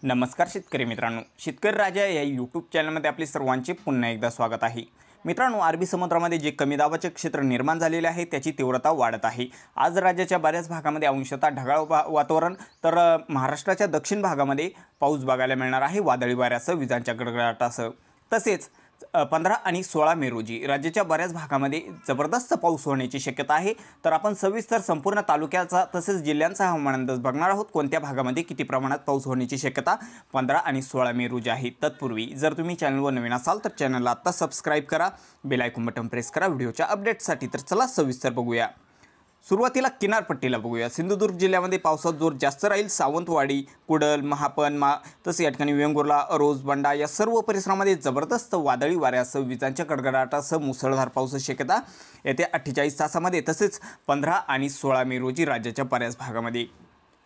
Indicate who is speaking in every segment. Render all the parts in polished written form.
Speaker 1: नमस्कार शेतकरी मित्रांनो, शेतकरी राजा या यूट्यूब चॅनलमध्ये आपले सर्वांचे पुन्हा एकदा स्वागत आहे। मित्रांनो, अरबी समुद्रामध्ये जे कमी दाबाचे क्षेत्र निर्माण झालेले आहे त्याची तीव्रता वाढत आहे। आज राज्याच्या बऱ्याच भागामध्ये अंशतः ढगाळ वातावरण, तर महाराष्ट्राच्या दक्षिण भागामध्ये पाऊस बघायला मिळणार आहे वादळी वाऱ्यासह विजांच्या गडगडाटासह। तसेच 15 आणि 16 मे रोजी राज्याच्या बऱ्याच भागामध्ये जबरदस्त पाऊस होण्याची शक्यता आहे। तर आपण सविस्तर संपूर्ण तालुक्याचा तसेच जिल्ह्यांचा हवामान अंदाज बघणार आहोत, कोणत्या भागामध्ये किती प्रमाणात पाऊस होण्याची शक्यता 15 आणि 16 मे रोजी आहे। तत्पूर्वी जर तुम्ही चॅनलवर नवीन असाल तर चॅनलला आता सबस्क्राइब करा, बेल आयकॉन बटन प्रेस करा व्हिडिओच्या अपडेटसाठी। तर चला सविस्तर बघूया। सुरुवातीला किनारपट्टीला बघूया। सिंधुदुर्ग जिल्ह्यामध्ये पावसाचा जोर जास्त राहील। सावंतवाडी, कुडल, महापन, तसे या ठिकाणी वेंगुर्ला, अरोज, बंडा या सर्व परिसरामध्ये जबरदस्त वादळी वाऱ्यासह विजांच्या गडगडाटासह मुसळधार पावसाची शक्यता येत्या 48 तासामध्ये तसेच 15 आणि 16 मे रोजी राज्याच्या बऱ्याच भागामध्ये।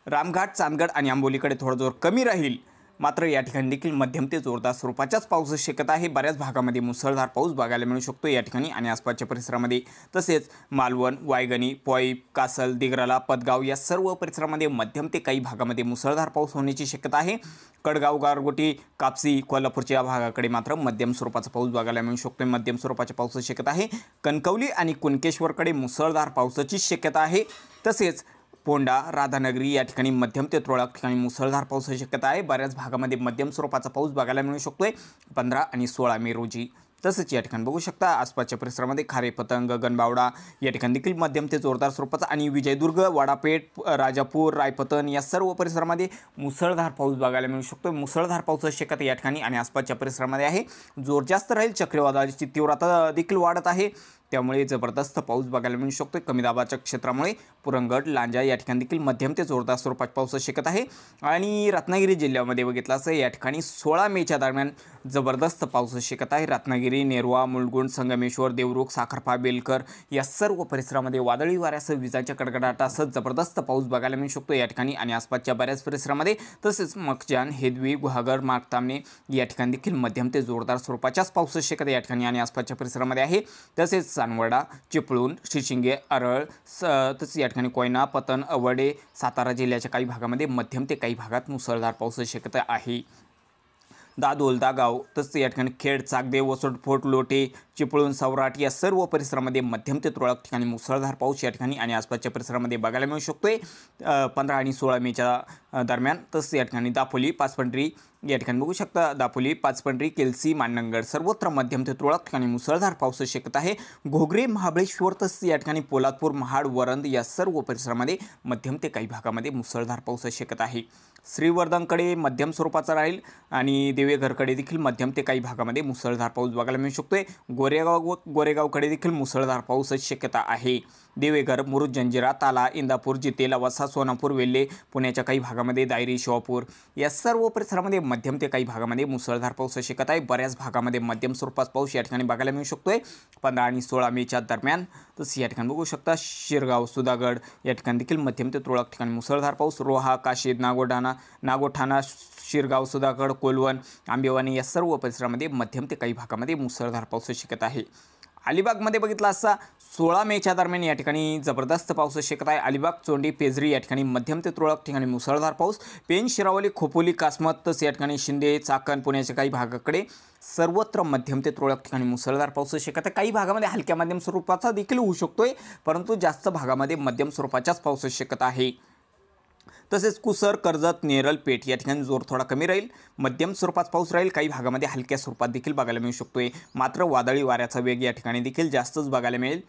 Speaker 1: रामघाट, चांदगड आणि आंबोलीकडे थोडा जोर कमी राहील, मात्र या ठिकाणी देखील मध्यम ते जोरदार स्वरूपाच्याच पावसाची शक्यता आहे। बऱ्याच भागामध्ये मुसळधार पाऊस बघायला मिळू शकतो या ठिकाणी आणि आसपासच्या परिसरामध्ये। तसेच मालवण, वायगणी, पॉईप, कासल, दिग्रला, पदगाव या सर्व परिसरामध्ये मध्यम ते काही भागामध्ये मुसळधार पाऊस होण्याची शक्यता आहे। कडगाव, गारगोटी, कापसी, कोल्हापूरच्या या भागाकडे मात्र मध्यम स्वरूपाचा पाऊस बघायला मिळू शकतो। मध्यम स्वरूपाच्या पावसाची शक्यता आहे। कणकवली आणि कुणकेश्वरकडे मुसळधार पावसाची शक्यता आहे। तसेच पोंडा, राधानगरी या ठिकाणी मध्यम ते तुरळक ठिकाणी मुसळधार पावसाची शक्यता आहे। बऱ्याच भागामध्ये मध्यम स्वरूपाचा पाऊस बघायला मिळू शकतोय 15 आणि 16 मे रोजी। तसेच या ठिकाणी बघू शकता आसपासच्या परिसरामध्ये खारे, पतंग, गणबावडा या ठिकाणी देखील मध्यम ते जोरदार स्वरूपाचा आणि विजयदुर्ग, वाडापेठ, राजापूर, रायपतन या सर्व परिसरामध्ये मुसळधार पाऊस बघायला मिळू शकतो। मुसळधार पावसाची शक्यता या ठिकाणी आणि आसपासच्या परिसरामध्ये आहे। जोर जास्त राहील, चक्रीवादळाची तीव्रता देखील वाढत आहे, त्यामुळे जबरदस्त पाऊस बघायला मिळू शकतो। कमी दाबाच्या क्षेत्रामुळे पुरंगड, लांजा या ठिकाणी देखील मध्यम ते जोरदार स्वरूपात पावसाची शक्यता आहे। आणि रत्नागिरी जिल्ह्यामध्ये बघितलं असं या ठिकाणी 16 मेच्या दरम्यान जबरदस्त पावसाची शक्यता आहे। रत्नागिरी, नेरवा, मुलगुण, संगमेश्वर, देवरुख, साखरपा, बेलकर या सर्व परिसरामध्ये वादळी वाऱ्यासह विजांच्या कडकडाटासह जबरदस्त पाऊस बघायला मिळू शकतो या ठिकाणी आणि आसपासच्या बऱ्याच परिसरामध्ये। तसेच मखजान, हेदवी, गुहागर, मागतामणे या ठिकाणी देखील मध्यम ते जोरदार स्वरूपाच्याच पावसाची शक्यता या ठिकाणी आणि आसपासच्या परिसरामध्ये आहे। तसेच सानवडा, चिपळूण, श्रीशिंगे, अरळ, तसेच या ठिकाणी कोयना, पतन, अवडे, सातारा जिल्ह्याच्या काही भागामध्ये मध्यम ते काही भागात मुसळधार पावसाची शक्यता आहे। दादोल, दागाव, तसेच या ठिकाणी खेड, चाकदे, वसोटफोट, लोटे, चिपळूण, सौराट या सर्व परिसरामध्ये मध्यम ते तुरळक ठिकाणी मुसळधार पाऊस या ठिकाणी आणि आसपासच्या परिसरामध्ये बघायला मिळू शकतोय 15 आणि 16 मेच्या दरम्यान। तसेच या ठिकाणी दापोली, पाचपंढरी या ठिकाणी बघू शकता दापोली, पाचपंढरी, केलसी, मानगड सर्वत्र मध्यम ते तुरळक ठिकाणी मुसळधार पावसाची शक्यता आहे। घोगरे, महाबळेश्वर, तसेच या ठिकाणी पोलादपूर, महाड, वरंद या सर्व परिसरामध्ये मध्यम ते काही भागामध्ये मुसळधार पावसाची शक्यता आहे। श्रीवर्धनकडे मध्यम स्वरूपाचा राहील आणि देवेघरकडे देखील मध्यम ते काही भागामध्ये मुसळधार पाऊस बघायला मिळू शकतोय। गोरेगावकडे देखील मुसळधार पावसाची शक्यता आहे। देवेघर, मुरुड, जंजिरा, ताला, इंदापूर, जिते, लवासा, सोनापूर, वेल्हे, पुण्याच्या काही भागामध्ये दायरी, शिवापूर या सर्व परिसरामध्ये मध्यम ते काही भागामध्ये मुसळधार पावसाची शक्यता आहे। बऱ्याच भागामध्ये मध्यम स्वरूपाचा पाऊस या ठिकाणी बघायला मिळू शकतोय 15 आणि 16 मेच्या दरम्यान। तसेच या ठिकाणी बघू शकता शिरगाव, सुधागड या ठिकाणी देखील मध्यम ते तुरळक ठिकाणी मुसळधार पाऊस। रोहा, काशीद, नागोठाणा, शिरगाव, सुधागड, कोलवण, आंबेवानी या सर्व परिसरामध्ये मध्यम ते काही भागामध्ये मुसळधार पावसाची शक्यता आहे। अलिबागमध्ये बघितला असता 16 मेच्या दरम्यान या ठिकाणी जबरदस्त पावसाची शक्यता आहे। अलिबाग, चोंडी, पेजरी या ठिकाणी मध्यम ते तुरळक ठिकाणी मुसळधार पाऊस। पेन, शिरावली, खोपोली, कासमत, तसेच या ठिकाणी शिंदे, चाकण, पुण्याच्या काही भागाकडे सर्वत्र मध्यम ते तुरळक ठिकाणी मुसळधार पावसाची शक्यता। काही भागामध्ये हलक्या मध्यम स्वरूपाचा देखील होऊ शकतोय, परंतु जास्त भागामध्ये मध्यम स्वरूपाच्याच पावसाची शक्यता आहे। तसेच कुसर, कर्जत, नेरल, पेठ या ठिकाणी जोर थोडा कमी राहील, मध्यम स्वरूपात पाऊस राहील। काही भागामध्ये हलक्या स्वरूपात देखील बघायला मिळू शकतोय, मात्र वादळी वाऱ्याचा वेग या ठिकाणी देखील जास्तच बघायला मिळेल।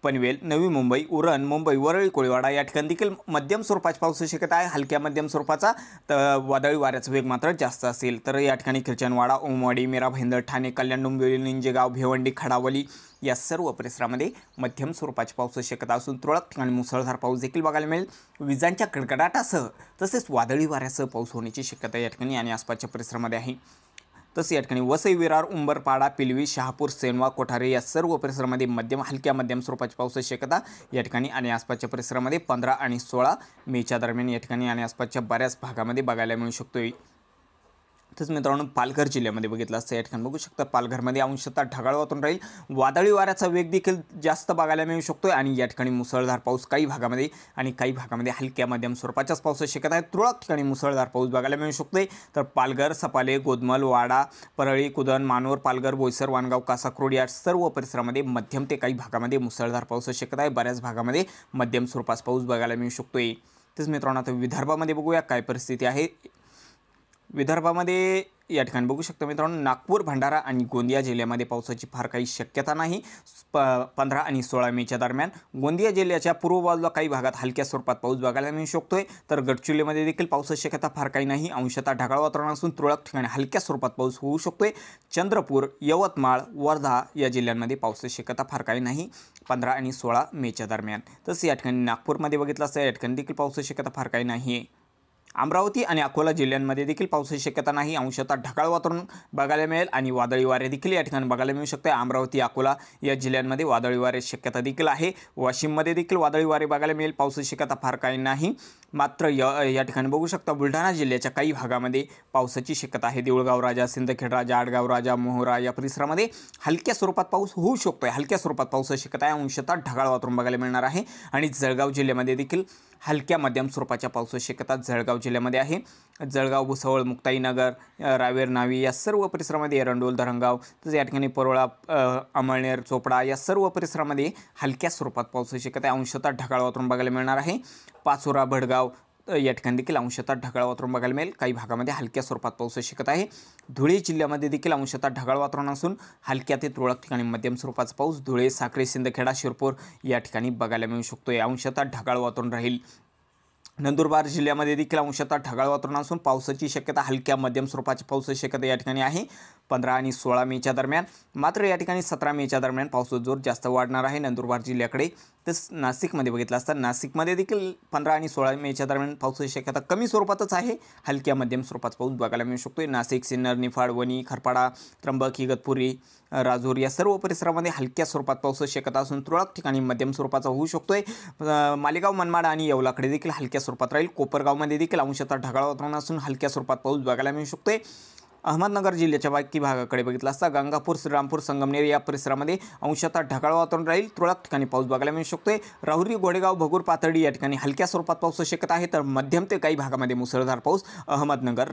Speaker 1: पनवेल, नवी मुंबई, उरण, मुंबई, वरळी, कोळीवाडा या ठिकाणी देखील मध्यम स्वरूपाची पावसाची शक्यता आहे। हलक्या मध्यम स्वरूपाचा, तर वादळी वाऱ्याचा वेग मात्र जास्त असेल। तर या ठिकाणी किरचनवाडा, ओमवाडी, मीरा भाईंदर, ठाणे, कल्याण, डोंबिवली, निंजेगाव, भिवंडी, खडावली या सर्व परिसरामध्ये मध्यम स्वरूपाची पावसाची शक्यता असून तुरळक ठिकाणी मुसळधार पाऊस देखील बघायला मिळेल। विजांच्या कडकडाटासह तसेच वादळी वाऱ्यासह पाऊस होण्याची शक्यता या ठिकाणी आणि आसपासच्या परिसरामध्ये आहे। तसे या ठिकाणी वसई, विरार, उंबरपाडा, पिलवी, शहापूर, सेनवा, कोठारे या सर्व परिसरामध्ये हलक्या मध्यम स्वरूपाची पावसाची शक्यता या ठिकाणी आणि आसपासच्या परिसरामध्ये 15 आणि 16 मेच्या दरम्यान या ठिकाणी आणि आसपासच्या बऱ्याच भागामध्ये बघायला मिळू शकतोय। तसंच मित्रांनो पालघर जिल्ह्यामध्ये बघितलं असतं या ठिकाणी बघू शकता पालघरमध्ये अंशतः ढगाळ वातावरण राहील, वादळी वाऱ्याचा वेग देखील जास्त बघायला मिळू शकतो आणि या ठिकाणी मुसळधार पाऊस काही भागामध्ये आणि काही भागामध्ये हलक्या मध्यम स्वरूपाच्याच पावसाची शक्यता आहे। तुरळक ठिकाणी मुसळधार पाऊस बघायला मिळू शकतोय। तर पालघर, सपाले, गोदमल, वाडा, परळी, कुदन, मानोर, पालघर, बोईसर, वाणगाव, कासाक्रोड या सर्व परिसरामध्ये मध्यम ते काही भागामध्ये मुसळधार पावसाची शक्यता आहे। बऱ्याच भागामध्ये मध्यम स्वरूपाचा पाऊस बघायला मिळू शकतोय। तसेच मित्रांनो आता विदर्भामध्ये बघूया काय परिस्थिती आहे। विदर्भामध्ये या ठिकाणी बघू शकता मित्रांनो नागपूर, भंडारा आणि गोंदिया जिल्ह्यामध्ये पावसाची फार काही शक्यता नाही। 15 आणि 16 मेच्या दरम्यान गोंदिया जिल्ह्याच्या पूर्व बाजूला काही भागात हलक्या स्वरूपात पाऊस बघायला मिळू शकतोय। तर गडचिरोलीमध्ये देखील पावसाची शक्यता फार काही नाही, अंशतः ढगाळ वातावरण असून तुरळक ठिकाणी हलक्या स्वरूपात पाऊस होऊ शकतोय। चंद्रपूर, यवतमाळ, वर्धा या जिल्ह्यांमध्ये पावसाची शक्यता फार काही नाही 15 आणि 16 मेच्या दरम्यान। तसंच या ठिकाणी नागपूरमध्ये बघितलं असतं या ठिकाणी देखील पावसाची शक्यता फार काही नाही आहे। अमरावती आणि अकोला जिल्ह्यांमध्ये देखील पावसाची शक्यता नाही, अंशतः ढगाळ वातावरण बघायला मिळेल आणि वादळी वारे देखील या ठिकाणी बघायला मिळू शकते। अमरावती, अकोला या जिल्ह्यांमध्ये वादळी वाऱ्याची शक्यता देखील आहे। वाशिममध्ये देखील वादळी वारे बघायला मिळेल, पावसाची शक्यता फार काही नाही। मात्र या ठिकाणी बघू शकता बुलढाणा जिल्ह्याच्या काही भागामध्ये पावसाची शक्यता आहे। देऊळगाव राजा, सिंदखेड राजा, आडगाव राजा, मोहोरा या परिसरामध्ये हलक्या स्वरूपात पाऊस होऊ शकतोय। हलक्या स्वरूपात पावसाची शक्यता आहे, अंशतः ढगाळ वातावरण बघायला मिळणार आहे। आणि जळगाव जिल्ह्यामध्ये देखील हलक्या मध्यम स्वरूपाच्या पावसाची शक्यता जळगाव जिल्ह्यामध्ये आहे। जळगाव, भुसावळ, मुक्ताईनगर, रावेर, नावी या सर्व परिसरामध्ये, एरंडोल, धरणगाव तसेच या ठिकाणी परोळा, अमळनेर, चोपडा या सर्व परिसरामध्ये हलक्या स्वरूपात पावसाची शक्यता आहे, अंशतः ढगाळ वातावरण बघायला मिळणार आहे। पाचोरा, भडगाव या ठिकाणी देखील अंशतः ढगाळ वातावरण बघायला मिळेल, काही भागामध्ये हलक्या स्वरूपात पावसाची शक्यता आहे। धुळे जिल्ह्यामध्ये देखील अंशतः ढगाळ वातावरण असून हलक्या ते तुरळक ठिकाणी मध्यम स्वरूपाचा पाऊस धुळे, साक्री, सिंदखेडा, शिरपूर या ठिकाणी बघायला मिळू शकतोय, अंशतः ढगाळ वातावरण राहील। नंदुरबार जिल्ह्यामध्ये देखील अंशतः ढगाळ वातावरण असून पावसाची शक्यता हलक्या मध्यम स्वरूपाची पावसाची शक्यता या ठिकाणी आहे 15 आणि 16 मेच्या दरम्यान। मात्र या ठिकाणी 17 मेच्या दरम्यान पावसाचा जोर जास्त वाढणार आहे नंदुरबार जिल्ह्याकडे। तसंच नाशिकमध्ये बघितलं असता नाशिकमध्ये देखील 15 आणि 16 मेच्या दरम्यान पावसाची शक्यता कमी स्वरूपातच आहे, हलक्या मध्यम स्वरूपाचा पाऊस बघायला मिळू शकतोय। नाशिक, सिन्नर, निफाड, वणी, खरपाडा, त्र्यंबक, इगतपुरी, राजूर या सर्व परिसरामध्ये हलक्या स्वरूपात पावसाची शक्यता असून तुरळक ठिकाणी मध्यम स्वरूपाचा होऊ शकतोय। मालेगाव, मनमाड आणि येवलाकडे देखील हलक्या स्वरूपात राहील। कोपरगावमध्ये देखील अंशतः ढगाळ वातावरण असून हलक्या स्वरूपात पाऊस बघायला मिळू शकतोय। अहमदनगर जिल्ह्याच्या बाकी भागाकडे बघितलं असता गंगापूर, श्रीरामपूर, संगमनेर या परिसरामध्ये अंशतः ढगाळ वातावरण राहील, तुरळक ठिकाणी पाऊस बघायला मिळू शकतोय। राहुरी, गोडेगाव, भगूर, पाथर्डी या ठिकाणी हलक्या स्वरूपात पावसाची शक्यता आहे, तर मध्यम ते काही भागामध्ये मुसळधार पाऊस अहमदनगर,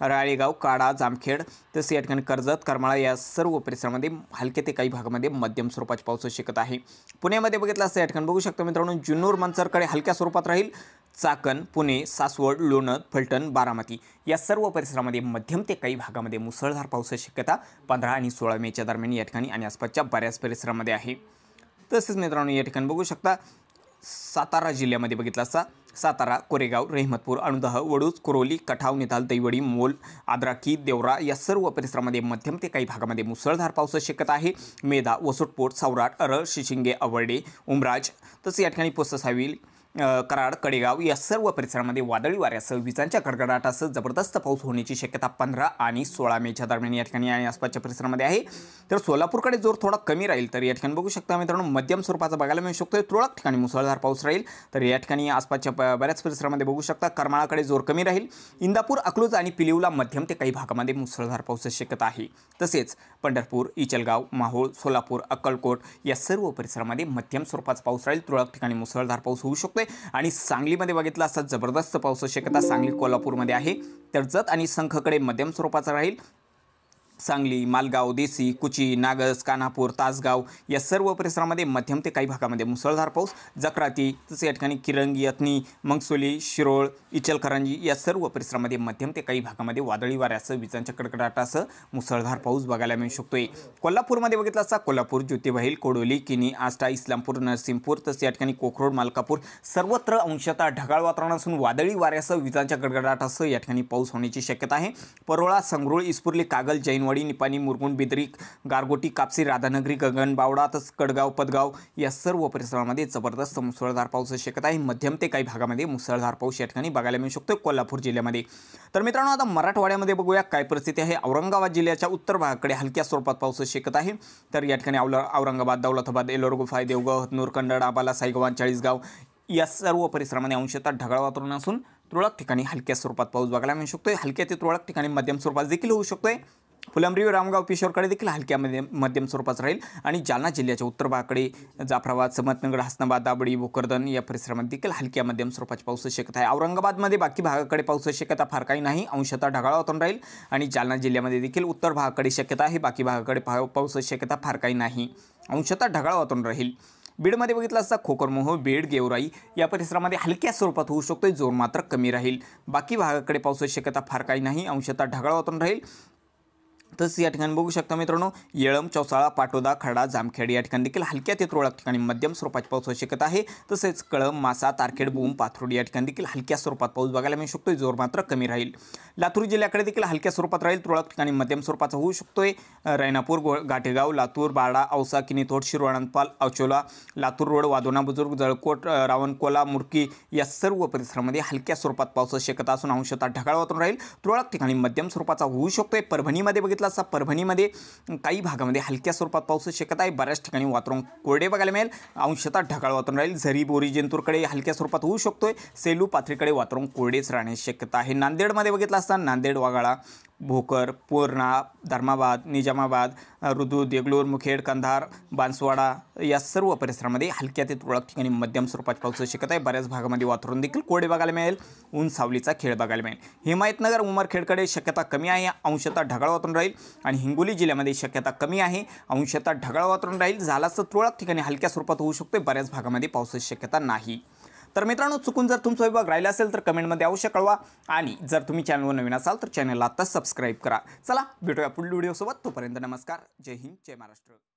Speaker 1: राळेगाव, काडा, जामखेड तसे या ठिकाणी कर्जत, करमाळा या सर्व परिसरामध्ये हलक्या ते काही भागामध्ये मध्यम स्वरूपाची पावसाची शक्यता आहे। पुण्यामध्ये बघितलं असता या ठिकाणी बघू शकता मित्रांनो जुन्नर, मंचरकडे हलक्या स्वरूपात राहील। चाकण, पुणे, सासवड, लोणंद, फलटण, बारामती या सर्व परिसरामध्ये मध्यम ते काही भागामध्ये मुसळधार पावसाची शक्यता 15 आणि 16 मेच्या दरम्यान या ठिकाणी आणि आसपासच्या बऱ्याच परिसरामध्ये आहे। तसेच मित्रांनो या ठिकाणी बघू शकता सातारा जिल्ह्यामध्ये बघितलं असता सातारा, कोरेगाव, रहिमतपूर, अणुदह, वडूज, कुरोली, कठाव, निताल, दैवडी, मोल, आद्राकी, देवरा या सर्व परिसरामध्ये मध्यम ते काही भागामध्ये मुसळधार पावसाची शक्यता आहे। मेधा, वसुटपोट, सौराट, अरळ, शिशिंगे, अवर्डे, उमराज तसेच या ठिकाणी पुससाविल, कराड, कडेगाव या सर्व परिसरामध्ये वादळी वाऱ्यासह विजांच्या कडकडाटासह जबरदस्त पाऊस होण्याची शक्यता 15 आणि 16 मेच्या दरम्यान या ठिकाणी आणि आसपासच्या परिसरामध्ये आहे। तर सोलापूरकडे जोर थोडा कमी राहील, तर या ठिकाणी बघू शकता मित्रांनो मध्यम स्वरूपाचा बघायला मिळू शकतो, तुरळक ठिकाणी मुसळधार पाऊस राहील। तर या ठिकाणी आसपासच्या बऱ्याच परिसरामध्ये बघू शकता करमाळाकडे जोर कमी राहील। इंदापूर, अकलूज आणि पिलीवला मध्यम ते काही भागामध्ये मुसळधार पावसाची शक्यता आहे। तसेच पंढरपूर, इचलगाव, माहोळ, सोलापूर, अक्कलकोट या सर्व परिसरामध्ये मध्यम स्वरूपाचा पाऊस राहील, तुरळक ठिकाणी मुसळधार पाऊस होऊ शकतो। आणि सांगलीमध्ये बघितलं असता जबरदस्त पावसाची शक्यता सांगली, कोल्हापूरमध्ये आहे। तर जत आणि संखकडे मध्यम स्वरूपाचा राहील। सांगली, मालगाव, देसी, कुची, नागस, कान्हापूर, तासगाव या सर्व परिसरामध्ये मध्यम ते काही भागामध्ये मुसळधार पाऊस। जक्राती तसे या ठिकाणी किरंगी, यत्नी, मंगसोली, शिरोळ, इचलकरंजी या सर्व परिसरामध्ये मध्यम ते काही भागामध्ये वादळी वाऱ्यासह विजांच्या कडकडाटासह मुसळधार पाऊस बघायला मिळू शकतोय। कोल्हापूरमध्ये बघितलं असता कोल्हापूर, ज्योतिबाहिल, कोडोली, किनी, आष्टा, इस्लामपूर, नरसिंहपूर तसे या ठिकाणी कोकरोड, मालकापूर सर्वत्र अंशतः ढगाळ वातावरण असून वादळी वाऱ्यासह विजांच्या कडकडाटासह या ठिकाणी पाऊस होण्याची शक्यता आहे। परोळा, संगरूळ, इस्पुर्ली, कागल, जैनवाडी, निपाणी, मुरगुण, बिदरी, गारगोटी, कापसी, राधानगरी, गगनबावडा तसंच कडगाव, पदगाव या सर्व परिसरामध्ये जबरदस्त मुसळधार पावसाची शक्यता आहे। मध्यम ते काही भागामध्ये मुसळधार पाऊस या ठिकाणी बघायला मिळू शकतो कोल्हापूर जिल्ह्यामध्ये। तर मित्रांनो आता मराठवाड्यामध्ये बघूया काय परिस्थिती आहे। औरंगाबाद जिल्ह्याच्या उत्तर भागाकडे हलक्या स्वरूपात पावसाची शक्यता आहे। तर या ठिकाणी औरंगाबाद, दौलताबाद, एलोरा, गुफाई, देवगाव, हतनूर, कंडड, आबाला, साईगव्हाण, चाळीसगाव या सर्व परिसरामध्ये अंशतः ढगाळ वातावरण असून तुरळक ठिकाणी हलक्या स्वरूपात पाऊस बघायला मिळू शकतोय। हलक्या ते तुरळक ठिकाणी मध्यम स्वरूपात देखील होऊ शकतोय। फुलंब्री रामगाव पिशोरकडे देखील हलक्या मध्यम स्वरूपाचा राहील आणि जालना जिल्ह्याच्या उत्तर भागाकडे जाफराबाद, समतनगर, हसनाबाद, दाबडी, भोकरदन या परिसरामध्ये देखील हलक्या मध्यम स्वरूपाची पावसाची शक्यता आहे। औरंगाबादमध्ये बाकी भागाकडे पावसाची शक्यता फार काही नाही, अंशतः ढगाळ वातावरण राहील आणि जालना जिल्ह्यामध्ये देखील उत्तर भागाकडे शक्यता आहे, बाकी भागाकडे पावसाची शक्यता फार काही नाही, अंशतः ढगाळ वातावरण राहील। बीडमध्ये बघितलं असता खोकरमोह, बेड, गेवराई या परिसरामध्ये हलक्या स्वरूपात होऊ शकतोय, जोर मात्र कमी राहील। बाकी भागाकडे पावसाची शक्यता फार काही नाही, अंशतः ढगाळ वातावरण राहील। तसंच या ठिकाणी बघू शकता मित्रांनो, येळंब, चौसाळा, पाटोदा, खडा, जामखेड या ठिकाणी देखील हलक्या ते तुरळक ठिकाणी मध्यम स्वरूपाची पावसाची शक्यता आहे। तसेच कळंब, मासा, तारखेड, बोम, पाथर्डी या ठिकाणी देखील हलक्या स्वरूपात पाऊस बघायला मिळू शकतोय, जोर मात्र कमी राहील। लातूर जिल्ह्याकडे देखील हलक्या स्वरूपात राहील, तुरळक ठिकाणी मध्यम स्वरूपाचा होऊ शकतोय। रैनापूर, घाटेगाव, लातूर, बारडा, औसा, किनीतोड, शिरोळणपाल, अचोला, लातूर रोड, वादोना बुजुर्ग, जळकोट, रावणकोला, मुरकी या सर्व परिसरामध्ये हलक्या स्वरूपात पावसाची शक्यता असून अंशतः ढगाळ वातावरण राहील, तुरळक ठिकाणी मध्यम स्वरूपाचा होऊ शकतोय। परभणीमध्ये बघितलं असता परभणीमध्ये काही भागामध्ये हलक्या स्वरूपात पावसाची शक्यता आहे, बऱ्याच ठिकाणी वातावरण कोरडे बघायला मिळेल, अंशतः ढगाळ वातावरण राहील। झरी, बोरी, जिंतूरकडे हलक्या स्वरूपात होऊ शकतोय, सेलू, पाथरीकडे वातावरण कोरडेच राहण्याची शक्यता आहे। नांदेडमध्ये बघितलं असता नांदेड, वाघाळा, भोकर, पूर्णा, धर्माबाद, निजामाबाद, रुदू, देगलूर, मुखेड, कंधार, बांसवाडा या सर्व परिसरामध्ये हलक्या ते तुरळक ठिकाणी मध्यम स्वरूपाची पावसाची शक्यता आहे, बऱ्याच भागामध्ये वातावरण देखील कोरडे बघायला मिळेल, ऊन सावलीचा खेळ बघायला मिळेल। हिमायतनगर, उमरखेडकडे शक्यता कमी आहे, अंशतः ढगाळ वातावरण राहील आणि हिंगोली जिल्ह्यामध्ये शक्यता कमी आहे, अंशतः ढगाळ वातावरण राहील। झालाच तर तुरळक ठिकाणी हलक्या स्वरूपात होऊ शकते, बऱ्याच भागामध्ये पावसाची शक्यता नाही। तर मित्रांनो, चुकून जर तुमचा विभाग राहिला असेल तर कमेंटमध्ये अवश्य कळवा आणि जर तुम्ही चॅनलवर नवीन असाल तर चॅनलला आता सबस्क्राईब करा। चला भेटूया पुढील व्हिडिओसोबत, तोपर्यंत नमस्कार, जय हिंद, जय महाराष्ट्र।